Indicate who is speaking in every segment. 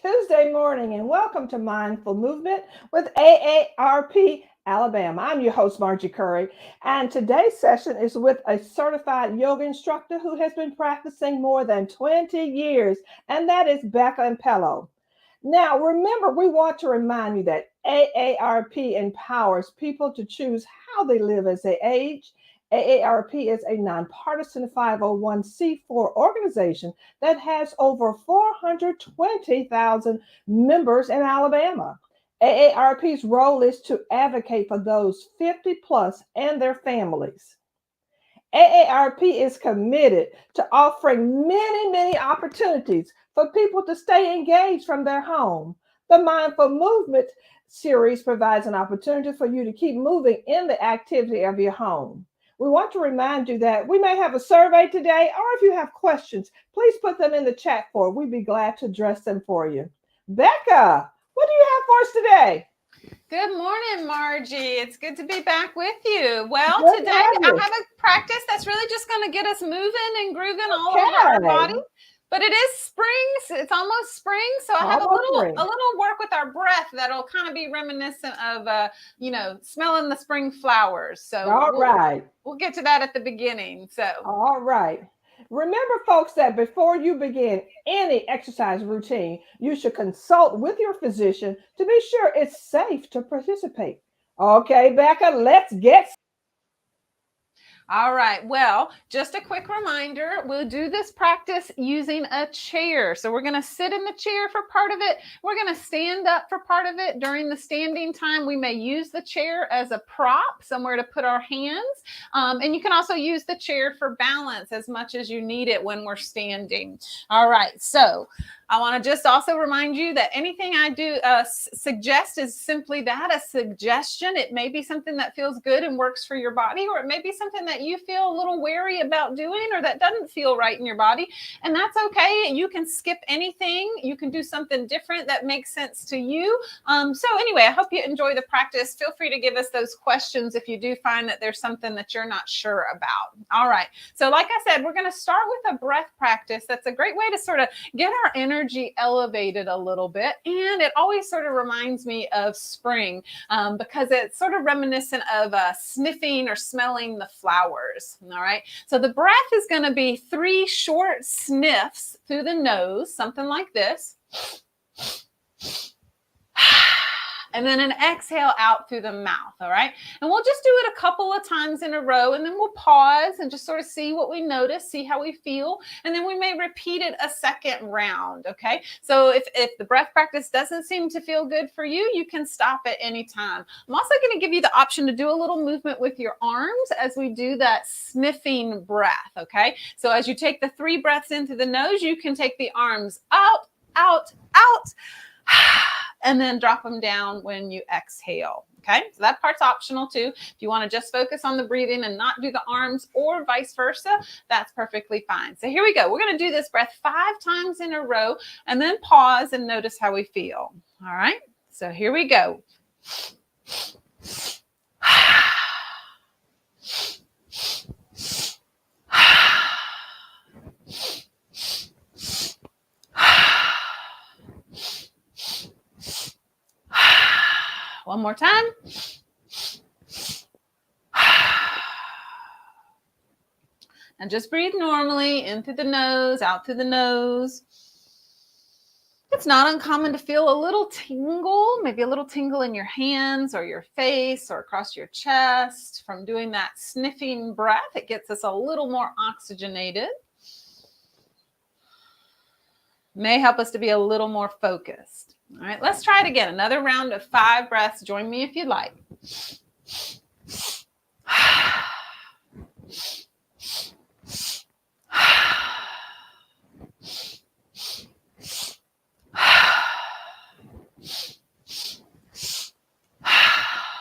Speaker 1: Tuesday morning, and welcome to Mindful Movement with AARP Alabama. I'm your host, Margie Curry, and today's session is with a certified yoga instructor who has been practicing more than 20 years, and that is Becca Impello. Now, remember, we want to remind you that AARP empowers people to choose how they live as they age. AARP is a nonpartisan 501c4 organization that has over 420,000 members in Alabama. AARP's role is to advocate for those 50 plus and their families. AARP is committed to offering many opportunities for people to stay engaged from their home. The Mindful Movement series provides an opportunity for you to keep moving in the activity of your home. We want to remind you that we may have a survey today, or if you have questions, please put them in the chat for us. We'd be glad to address them for you. Becca, what do you have for us today?
Speaker 2: Good morning, Margie. It's good to be back with you. Well,
Speaker 1: Good to
Speaker 2: today
Speaker 1: have
Speaker 2: I
Speaker 1: you.
Speaker 2: have a practice that's really just going to get us moving and grooving all over our body.
Speaker 1: Okay.
Speaker 2: But it is spring. It's almost spring, so I have a
Speaker 1: Almost
Speaker 2: little
Speaker 1: spring.
Speaker 2: work with our breath that'll kind of be reminiscent of smelling the spring flowers. So
Speaker 1: All right.
Speaker 2: we'll get to that at the beginning. So
Speaker 1: All right. Remember, folks, that before you begin any exercise routine, you should consult with your physician to be sure it's safe to participate. Okay, Becca, let's get.
Speaker 2: all right. Well, just a quick reminder, we'll do this practice using a chair. So we're going to sit in the chair for part of it. We're going to stand up for part of it. During the standing time, we may use the chair as a prop, somewhere to put our hands. And you can also use the chair for balance as much as you need it when we're standing. All right. So I want to just also remind you that anything I do suggest is simply that, a suggestion. It may be something that feels good and works for your body, or it may be something that you feel a little wary about doing or that doesn't feel right in your body. And that's okay. You can skip anything. You can do something different that makes sense to you. So anyway, I hope you enjoy the practice. Feel free to give us those questions if you do find that there's something that you're not sure about. All right. So like I said, we're going to start with a breath practice. That's a great way to sort of get our energy elevated a little bit. And it always sort of reminds me of spring because it's sort of reminiscent of sniffing or smelling the flowers. All right. So the breath is going to be 3 short sniffs through the nose, something like this. And then an exhale out through the mouth, all right? And we'll just do it a couple of times in a row, and then we'll pause and just sort of see what we notice, see how we feel, and then we may repeat it a second round, okay? So if the breath practice doesn't seem to feel good for you, you can stop at any time. I'm also going to give you the option to do a little movement with your arms as we do that sniffing breath, okay? So as you take the 3 breaths into the nose, you can take the arms out, out, out, and then drop them down when you exhale. Okay, so that part's optional too. If you want to just focus on the breathing and not do the arms or vice versa, that's perfectly fine. So here we go. We're going to do this breath 5 times in a row and then pause and notice how we feel. All right, so here we go. One more time. And just breathe normally, in through the nose, out through the nose. It's not uncommon to feel a little tingle, maybe a little tingle in your hands or your face or across your chest from doing that sniffing breath. It gets us a little more oxygenated. May help us to be a little more focused. All right, let's try it again. Another round of 5 breaths. Join me if you'd like.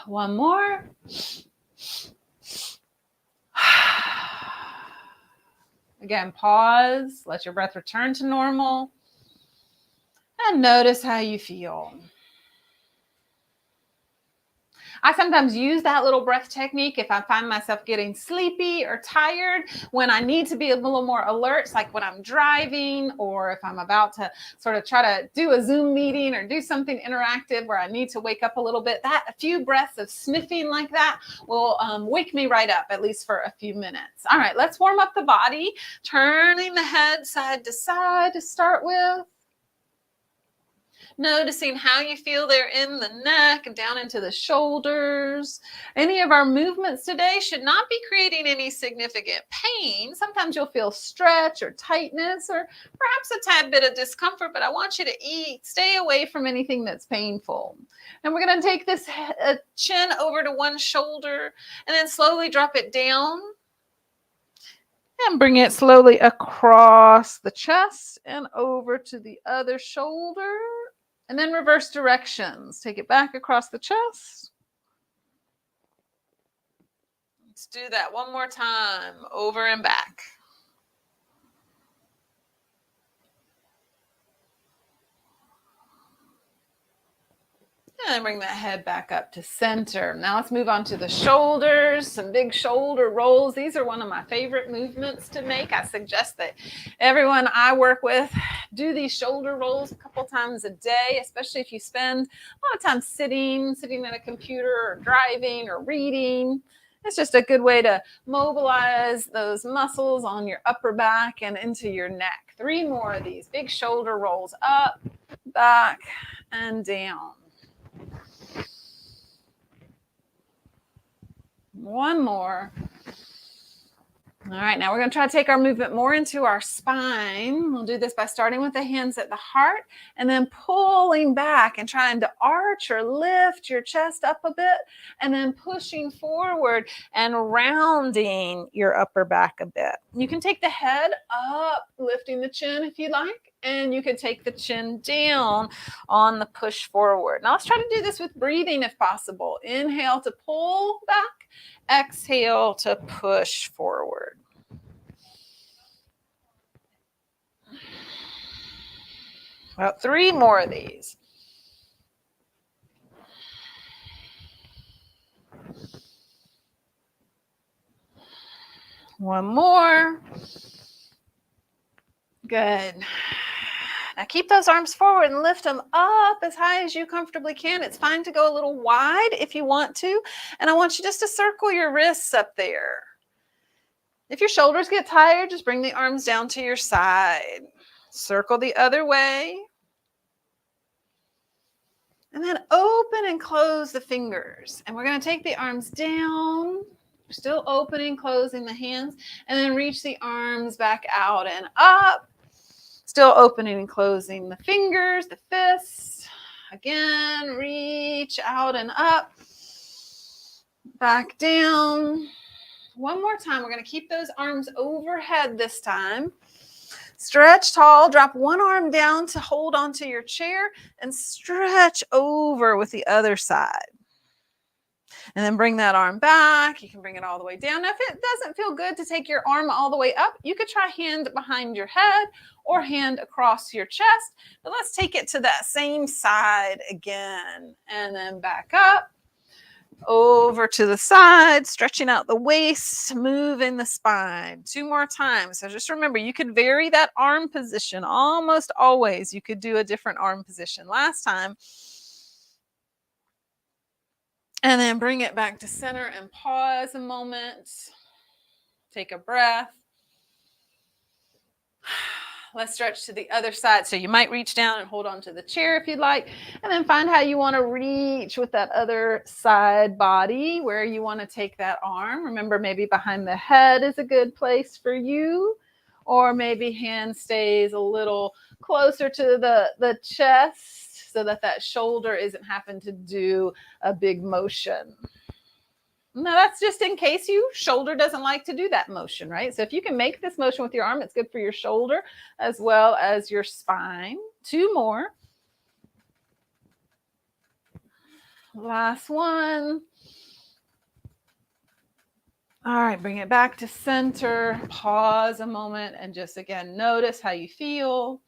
Speaker 2: One more. Again, pause. Let your breath return to normal. And notice how you feel. I sometimes use that little breath technique if I find myself getting sleepy or tired, when I need to be a little more alert. It's like when I'm driving, or if I'm about to sort of try to do a Zoom meeting or do something interactive where I need to wake up a little bit. That a few breaths of sniffing like that will wake me right up, at least for a few minutes. All right, let's warm up the body, turning the head side to side to start with. Noticing how you feel there in the neck and down into the shoulders. Any of our movements today should not be creating any significant pain. Sometimes you'll feel stretch or tightness or perhaps a tad bit of discomfort, but I want you to stay away from anything that's painful. And we're going to take this chin over to one shoulder and then slowly drop it down. And bring it slowly across the chest and over to the other shoulder. And then reverse directions. Take it back across the chest. Let's do that one more time. Over and back. And bring that head back up to center. Now let's move on to the shoulders, some big shoulder rolls. These are one of my favorite movements to make. I suggest that everyone I work with do these shoulder rolls a couple times a day, especially if you spend a lot of time sitting at a computer or driving or reading. It's just a good way to mobilize those muscles on your upper back and into your neck. 3 more of these big shoulder rolls, up, back, and down. One more. All right, now we're going to try to take our movement more into our spine. We'll do this by starting with the hands at the heart and then pulling back and trying to arch or lift your chest up a bit, and then pushing forward and rounding your upper back a bit. You can take the head up, lifting the chin if you like, and you can take the chin down on the push forward. Now let's try to do this with breathing if possible. Inhale to pull back, exhale to push forward. About 3 more of these. One more. Good. Now keep those arms forward and lift them up as high as you comfortably can. It's fine to go a little wide if you want to. And I want you just to circle your wrists up there. If your shoulders get tired, just bring the arms down to your side. Circle the other way. And then open and close the fingers. And we're going to take the arms down. Still opening, closing the hands. And then reach the arms back out and up. Still opening and closing the fingers, the fists. Again, reach out and up. Back down. One more time. We're going to keep those arms overhead this time. Stretch tall. Drop one arm down to hold onto your chair and stretch over with the other side. And then bring that arm back. You can bring it all the way down. Now, if it doesn't feel good to take your arm all the way up, you could try hand behind your head or hand across your chest. But let's take it to that same side again. And then back up, over to the side, stretching out the waist, moving the spine. 2 more times. So just remember, you could vary that arm position. Almost always you could do a different arm position. Last time. And then bring it back to center and pause a moment. Take a breath. Let's stretch to the other side. So you might reach down and hold on to the chair if you'd like. And then find how you want to reach with that other side body, where you want to take that arm. Remember, maybe behind the head is a good place for you. Or maybe hand stays a little closer to the chest, so that shoulder isn't having to do a big motion. Now, that's just in case your shoulder doesn't like to do that motion, right? So if you can make this motion with your arm, it's good for your shoulder as well as your spine. 2 more. Last one. All right, bring it back to center. Pause a moment and just again notice how you feel.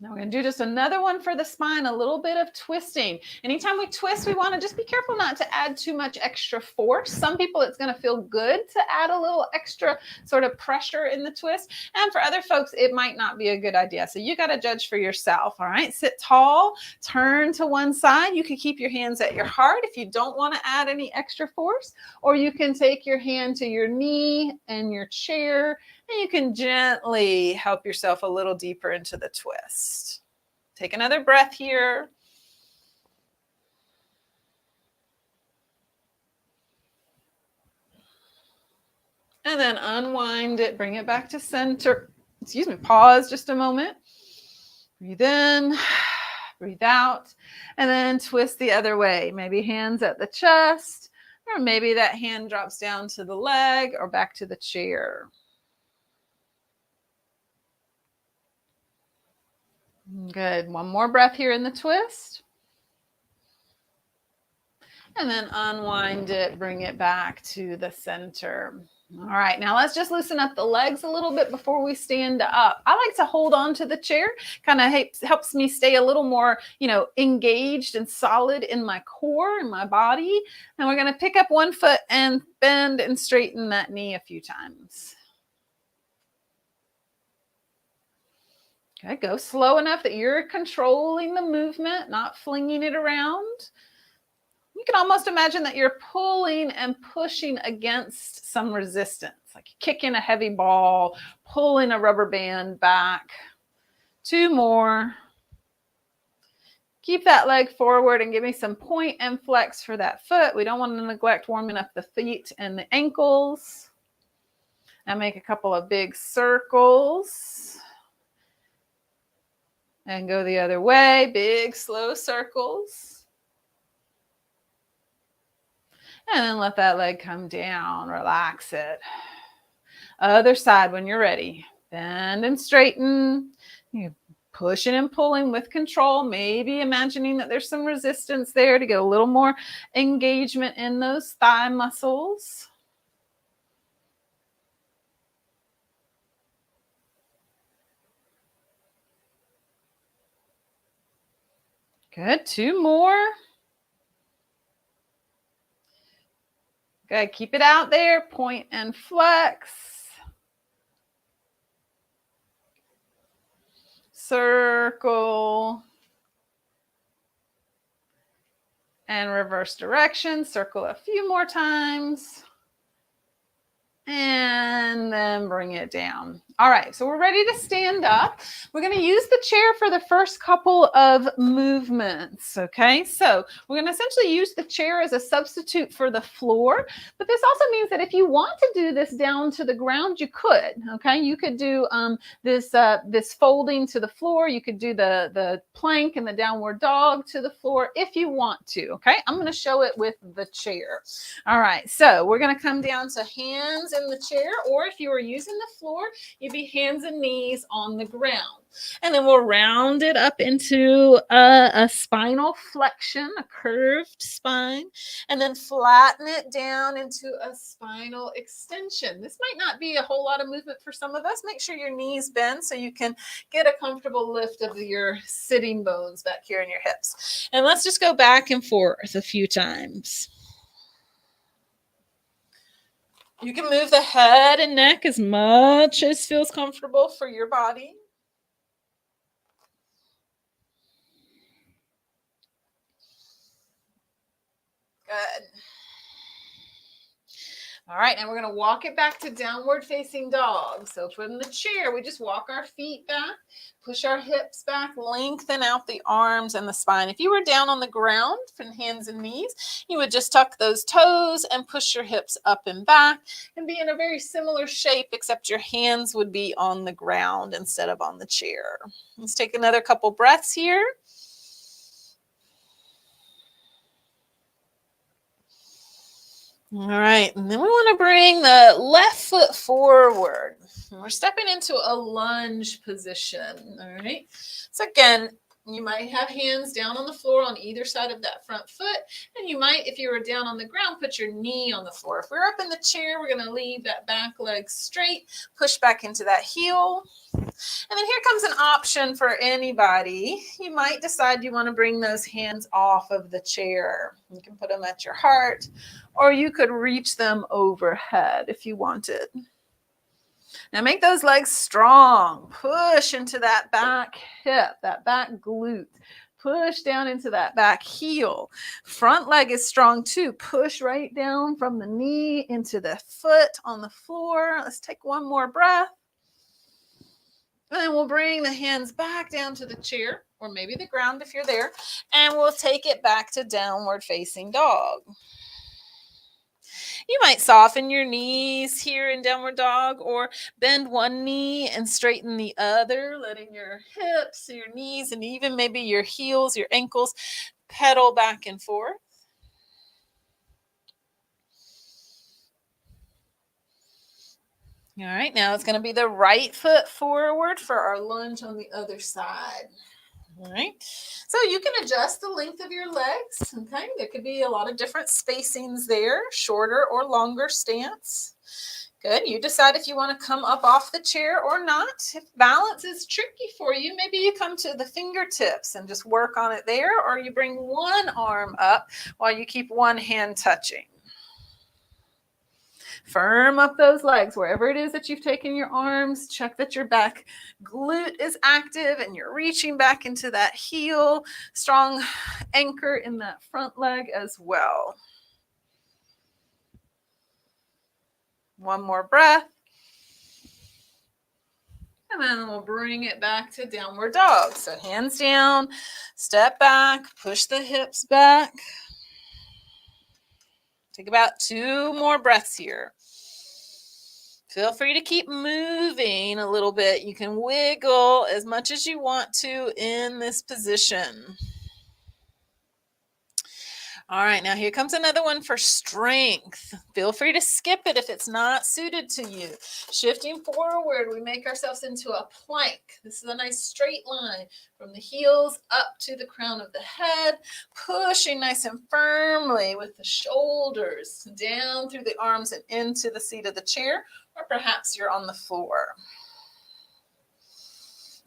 Speaker 2: Now we're going to do just another one for the spine, a little bit of twisting. Anytime we twist, we want to just be careful not to add too much extra force. Some people, it's going to feel good to add a little extra sort of pressure in the twist. And for other folks, it might not be a good idea. So you got to judge for yourself. All right. Sit tall, turn to one side. You can keep your hands at your heart if you don't want to add any extra force, or you can take your hand to your knee and your chair, and you can gently help yourself a little deeper into the twist. Take another breath here. And then unwind it, bring it back to center. Excuse me, pause just a moment. Breathe in, breathe out, and then twist the other way. Maybe hands at the chest, or maybe that hand drops down to the leg or back to the chair. Good. One more breath here in the twist. And then unwind it, bring it back to the center. All right, now let's just loosen up the legs a little bit before we stand up. I like to hold on to the chair, kind of helps me stay a little more, engaged and solid in my core and my body. And we're going to pick up one foot and bend and straighten that knee a few times. Okay, go slow enough that you're controlling the movement, not flinging it around. You can almost imagine that you're pulling and pushing against some resistance, like kicking a heavy ball, pulling a rubber band back. 2 more. Keep that leg forward and give me some point and flex for that foot. We don't want to neglect warming up the feet and the ankles. Now make a couple of big circles. And go the other way, big, slow circles. And then let that leg come down, relax it. Other side when you're ready. Bend and straighten. You're pushing and pulling with control, maybe imagining that there's some resistance there to get a little more engagement in those thigh muscles. Good. 2 more. Good. Keep it out there. Point and flex. Circle. And reverse direction. Circle a few more times. And then bring it down. All right, so we're ready to stand up. We're going to use the chair for the first couple of movements, okay? So we're going to essentially use the chair as a substitute for the floor, but this also means that if you want to do this down to the ground, you could, okay? You could do this folding to the floor. You could do the plank and the downward dog to the floor if you want to, okay? I'm going to show it with the chair. All right, so we're going to come down to hands in the chair, or if you were using the floor, you'd be hands and knees on the ground. And then we'll round it up into a spinal flexion, a curved spine, and then flatten it down into a spinal extension. This might not be a whole lot of movement for some of us. Make sure your knees bend so you can get a comfortable lift of your sitting bones back here in your hips. And let's just go back and forth a few times. You can move the head and neck as much as feels comfortable for your body. Good. All right, now we're going to walk it back to downward facing dog. So from the chair, we just walk our feet back, push our hips back, lengthen out the arms and the spine. If you were down on the ground from hands and knees, you would just tuck those toes and push your hips up and back and be in a very similar shape, except your hands would be on the ground instead of on the chair. Let's take another couple breaths here. All right, and then we want to bring the left foot forward. We're stepping into a lunge position, all right? So again, You might have hands down on the floor on either side of that front foot. And you might, if you were down on the ground, put your knee on the floor. If we're up in the chair, we're going to leave that back leg straight, push back into that heel. And then here comes an option for anybody. You might decide you want to bring those hands off of the chair. You can put them at your heart, or you could reach them overhead if you wanted. Now make those legs strong. Push into that back hip, that back glute. Push down into that back heel. Front leg is strong too. Push right down from the knee into the foot on the floor. Let's take one more breath. And then we'll bring the hands back down to the chair, or maybe the ground if you're there, and we'll take it back to downward facing dog. You might soften your knees here in downward dog, or bend one knee and straighten the other, letting your hips, your knees, and even maybe your heels, your ankles pedal back and forth. All right, now it's going to be the right foot forward for our lunge on the other side. All right, so you can adjust the length of your legs. Okay, there could be a lot of different spacings there, shorter or longer stance. Good, you decide if you want to come up off the chair or not. If balance is tricky for you, maybe you come to the fingertips and just work on it there, or you bring one arm up while you keep one hand touching. Firm up those legs wherever it is that you've taken your arms. Check that your back glute is active and you're reaching back into that heel. Strong anchor in that front leg as well. One more breath. And then we'll bring it back to downward dog. So hands down, step back, push the hips back. Take about 2 more breaths here. Feel free to keep moving a little bit. You can wiggle as much as you want to in this position. All right, now here comes another one for strength. Feel free to skip it if it's not suited to you. Shifting forward, we make ourselves into a plank. This is a nice straight line from the heels up to the crown of the head, pushing nice and firmly with the shoulders down through the arms and into the seat of the chair, or perhaps you're on the floor.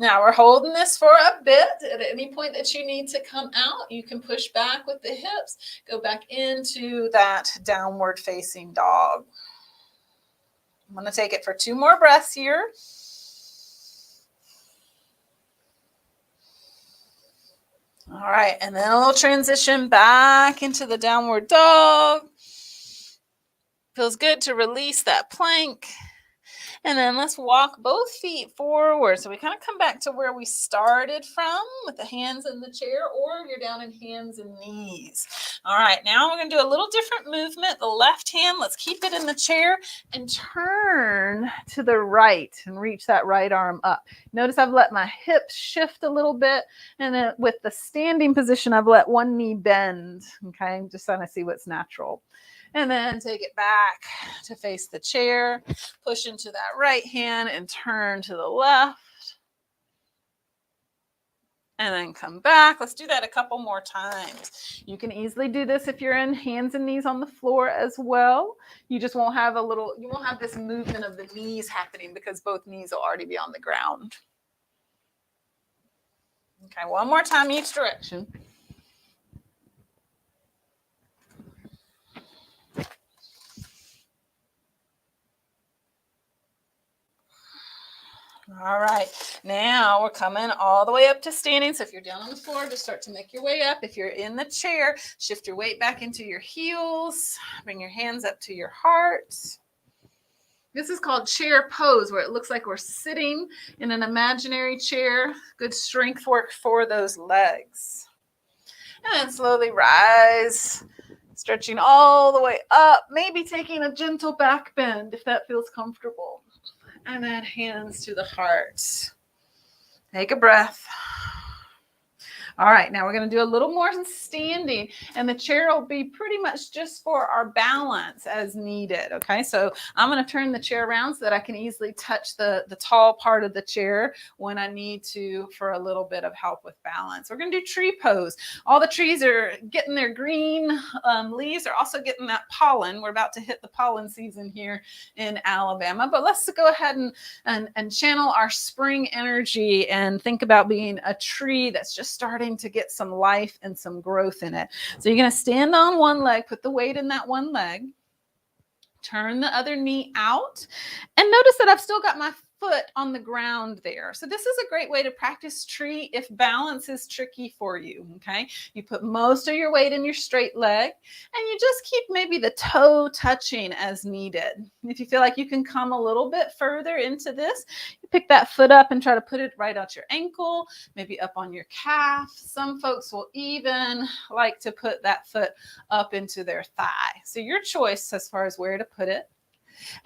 Speaker 2: Now we're holding this for a bit. At any point that you need to come out, you can push back with the hips, go back into that downward facing dog. I'm going to take it for 2 more breaths here. All right, and then a little transition back into the downward dog. Feels good to release that plank. And then let's walk both feet forward. So we kind of come back to where we started from with the hands in the chair, or you're down in hands and knees. All right, now we're going to do a little different movement. The left hand, let's keep it in the chair and turn to the right and reach that right arm up. Notice I've let my hips shift a little bit. And then with the standing position, I've let one knee bend. Okay, just trying to see what's natural. And then take it back to face the chair, push into that right hand and turn to the left. And then come back. Let's do that a couple more times. You can easily do this if you're in hands and knees on the floor as well. You just won't have you won't have this movement of the knees happening because both knees will already be on the ground. Okay, one more time each direction. All right, now we're coming all the way up to standing. So if you're down on the floor, just start to make your way up. If you're in the chair, shift your weight back into your heels. Bring your hands up to your heart. This is called chair pose, where it looks like we're sitting in an imaginary chair. Good strength work for those legs. And then slowly rise, stretching all the way up, maybe taking a gentle back bend if that feels comfortable. And then hands to the heart. Take a breath. All right, now we're going to do a little more standing, and the chair will be pretty much just for our balance as needed. Okay, so I'm going to turn the chair around so that I can easily touch the tall part of the chair when I need to for a little bit of help with balance. We're going to do tree pose. All the trees are getting their green leaves. They're also getting that pollen. We're about to hit the pollen season here in Alabama, but let's go ahead and channel our spring energy and think about being a tree that's just starting to get some life and some growth in it. So you're going to stand on one leg, put the weight in that one leg, turn the other knee out, and notice that I've still got my foot on the ground there. So this is a great way to practice tree if balance is tricky for you, okay? You put most of your weight in your straight leg, and you just keep maybe the toe touching as needed. If you feel like you can come a little bit further into this, you pick that foot up and try to put it right out your ankle, maybe up on your calf. Some folks will even like to put that foot up into their thigh. So your choice as far as where to put it.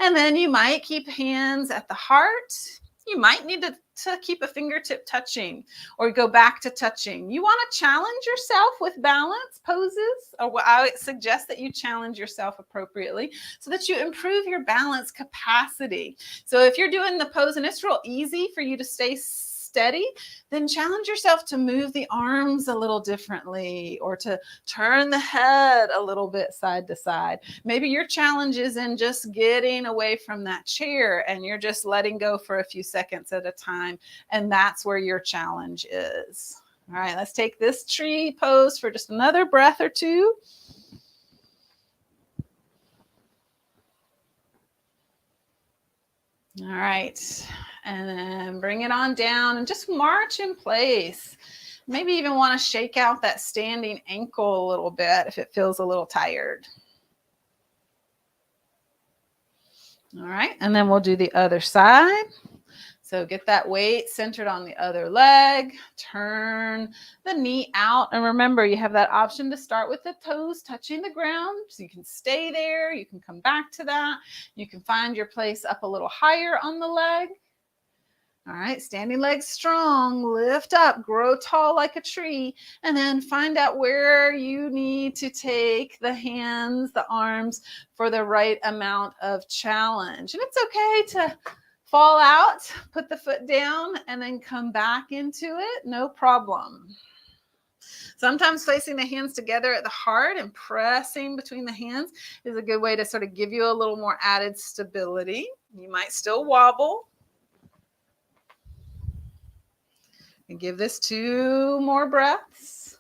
Speaker 2: And then you might keep hands at the heart. You might need to keep a fingertip touching or go back to touching. You want to challenge yourself with balance poses, or I would suggest that you challenge yourself appropriately so that you improve your balance capacity. So if you're doing the pose and it's real easy for you to stay steady, then challenge yourself to move the arms a little differently or to turn the head a little bit side to side. Maybe your challenge is in just getting away from that chair and you're just letting go for a few seconds at a time. And that's where your challenge is. All right, let's take this tree pose for just another breath or two. All right, and then bring it on down and just march in place. Maybe even want to shake out that standing ankle a little bit if it feels a little tired. All right, and then we'll do the other side. So get that weight centered on the other leg, turn the knee out. And remember, you have that option to start with the toes touching the ground. So you can stay there, you can come back to that. You can find your place up a little higher on the leg. All right, standing legs strong, lift up, grow tall like a tree, and then find out where you need to take the hands, the arms for the right amount of challenge. And it's okay to fall out, put the foot down, and then come back into it, no problem. Sometimes placing the hands together at the heart and pressing between the hands is a good way to sort of give you a little more added stability. You might still wobble. And give this 2 more breaths.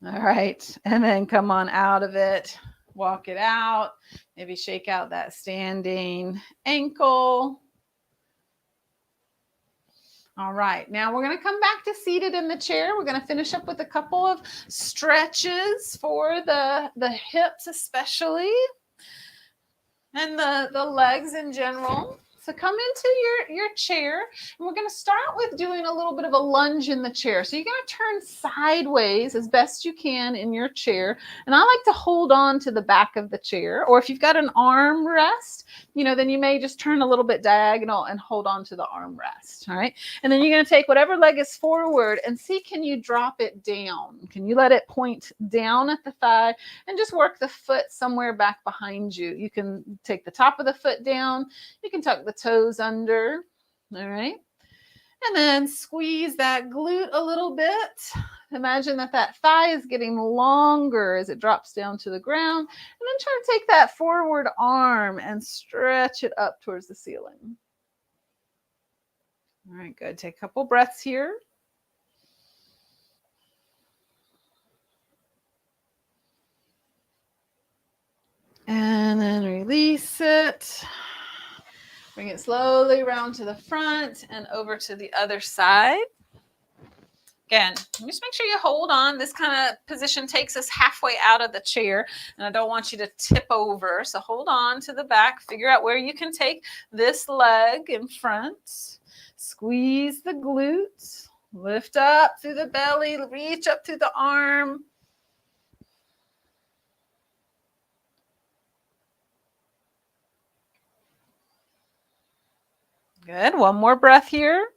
Speaker 2: All right, and then come on out of it. Walk it out. Maybe shake out that standing ankle. All right, now we're going to come back to seated in the chair. We're going to finish up with a couple of stretches for the hips especially, and the legs in general. So come into your chair, and we're going to start with doing a little bit of a lunge in the chair. So you're going to turn sideways as best you can in your chair. And I like to hold on to the back of the chair. Or if you've got an arm rest, then you may just turn a little bit diagonal and hold on to the arm rest. All right. And then you're going to take whatever leg is forward and see, can you drop it down? Can you let it point down at the thigh and just work the foot somewhere back behind you? You can take the top of the foot down. You can tuck the toes under. All right. And then squeeze that glute a little bit. Imagine that thigh is getting longer as it drops down to the ground. And then try to take that forward arm and stretch it up towards the ceiling. All right, good. Take a couple breaths here. And then release it. Bring it slowly around to the front and over to the other side. Again, just make sure you hold on. This kind of position takes us halfway out of the chair, and I don't want you to tip over. So hold on to the back. Figure out where you can take this leg in front. Squeeze the glutes. Lift up through the belly. Reach up through the arm. Good. One more breath here.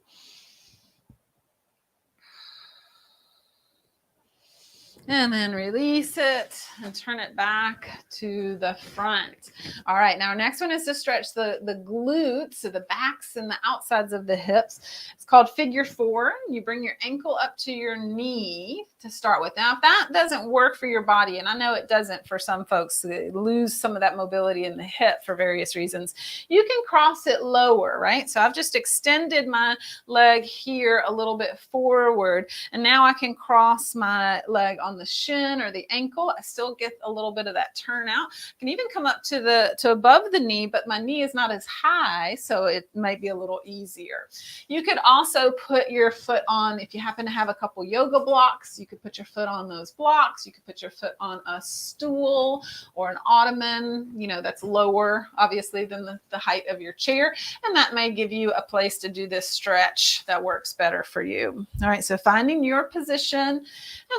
Speaker 2: And then release it and turn it back to the front. All right, now our next one is to stretch the glutes, so the backs and the outsides of the hips. It's called figure 4. You bring your ankle up to your knee to start with. Now, if that doesn't work for your body, and I know it doesn't for some folks, they lose some of that mobility in the hip for various reasons, you can cross it lower, right? So I've just extended my leg here a little bit forward, and now I can cross my leg on the shin or the ankle. I still get a little bit of that turnout. I can even come up to above the knee, but my knee is not as high, so it might be a little easier. You could also put your foot on, if you happen to have a couple yoga blocks, you could put your foot on those blocks. You could put your foot on a stool or an ottoman, that's lower, obviously, than the height of your chair. And that may give you a place to do this stretch that works better for you. All right, so finding your position and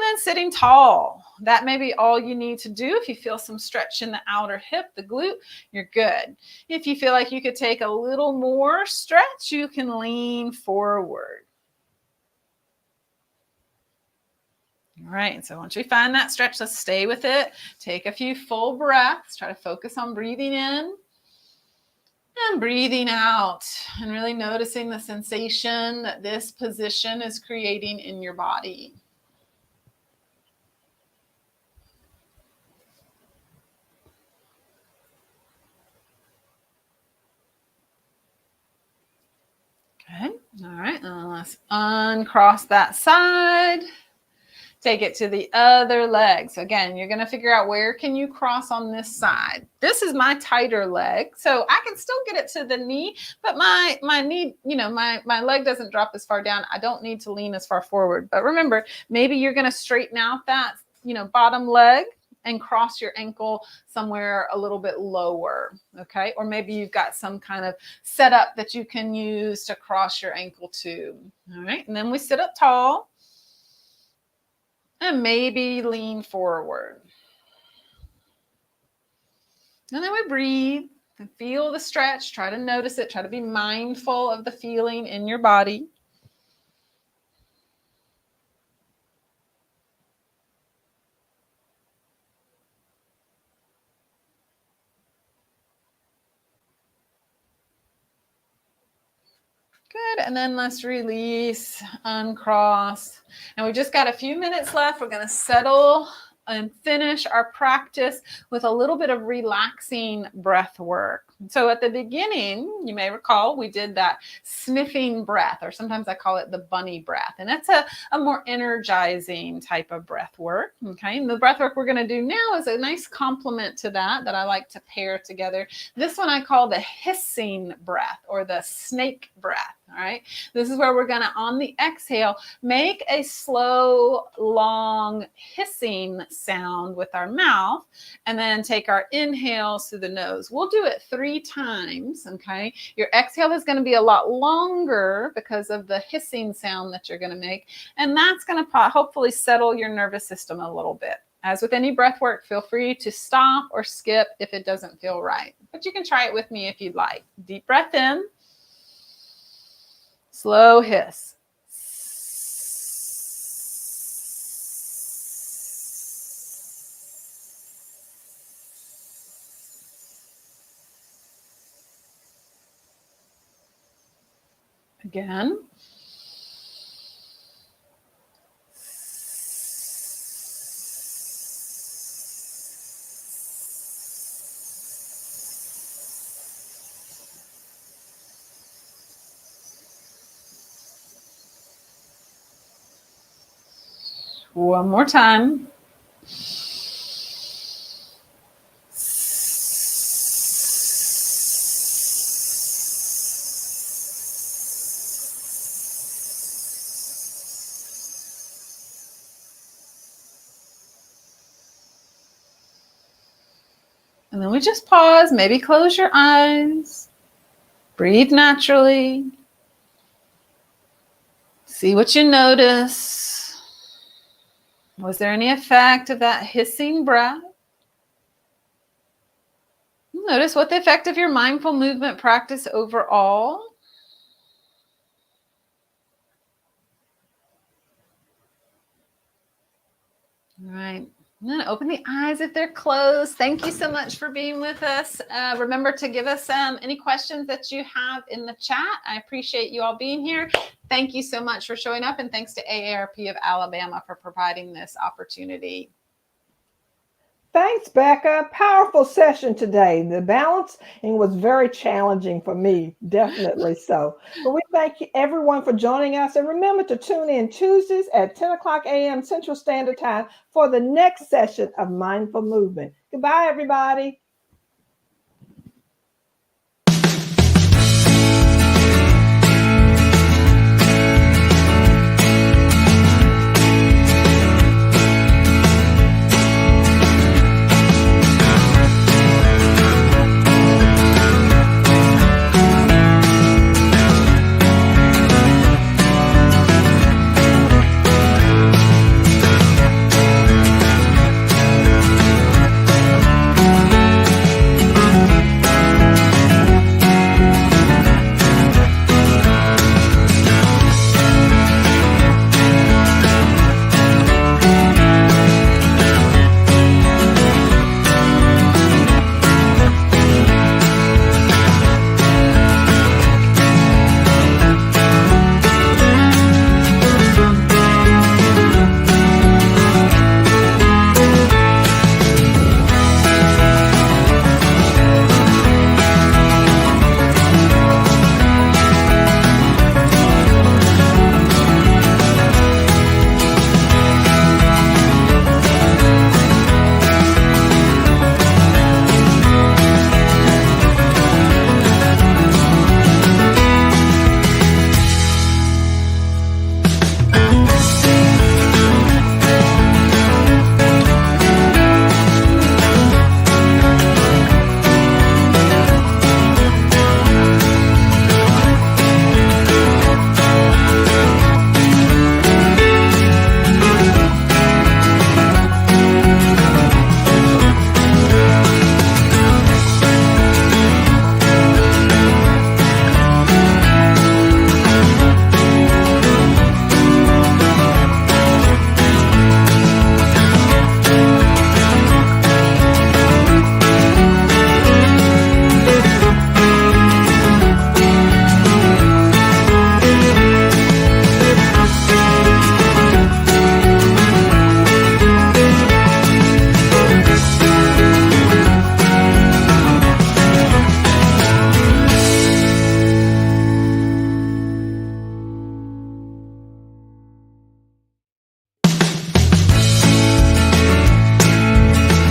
Speaker 2: then sitting tall. That may be all you need to do. If you feel some stretch in the outer hip, the glute, you're good. If you feel like you could take a little more stretch, you can lean forward. All right, so once we find that stretch, let's stay with it. Take a few full breaths. Try to focus on breathing in and breathing out, and really noticing the sensation that this position is creating in your body. Okay, all right, and let's uncross that side. Take it to the other leg. So again, you're going to figure out where can you cross on this side. This is my tighter leg, so I can still get it to the knee, but my knee, my leg doesn't drop as far down. I don't need to lean as far forward. But remember, maybe you're going to straighten out that, bottom leg and cross your ankle somewhere a little bit lower, okay? Or maybe you've got some kind of setup that you can use to cross your ankle to. All right, and then we sit up tall. And maybe lean forward. And then we breathe and feel the stretch. Try to notice it. Try to be mindful of the feeling in your body. Good. And then let's release, uncross. And we've just got a few minutes left. We're going to settle and finish our practice with a little bit of relaxing breath work. So at the beginning, you may recall, we did that sniffing breath, or sometimes I call it the bunny breath. And that's a more energizing type of breath work. Okay. And the breath work we're going to do now is a nice complement to that I like to pair together. This one I call the hissing breath, or the snake breath. All right. This is where we're going to, on the exhale, make a slow, long hissing sound with our mouth, and then take our inhales through the nose. We'll do it 3 times. Okay. Your exhale is going to be a lot longer because of the hissing sound that you're going to make. And that's going to hopefully settle your nervous system a little bit. As with any breath work, feel free to stop or skip if it doesn't feel right. But you can try it with me if you'd like. Deep breath in. Slow hiss. Again. One more time. And then we just pause, maybe close your eyes, breathe naturally, see what you notice. Was there any effect of that hissing breath? Notice what the effect of your mindful movement practice overall. All right. I'm going to open the eyes if they're closed. Thank you so much for being with us. Remember to give us any questions that you have in the chat. I appreciate you all being here. Thank you so much for showing up, and thanks to AARP of Alabama for providing this opportunity.
Speaker 1: Thanks, Becca. Powerful session today. The balancing was very challenging for me, definitely so. But we thank everyone for joining us. And remember to tune in Tuesdays at 10 o'clock a.m. Central Standard Time for the next session of Mindful Movement. Goodbye, everybody.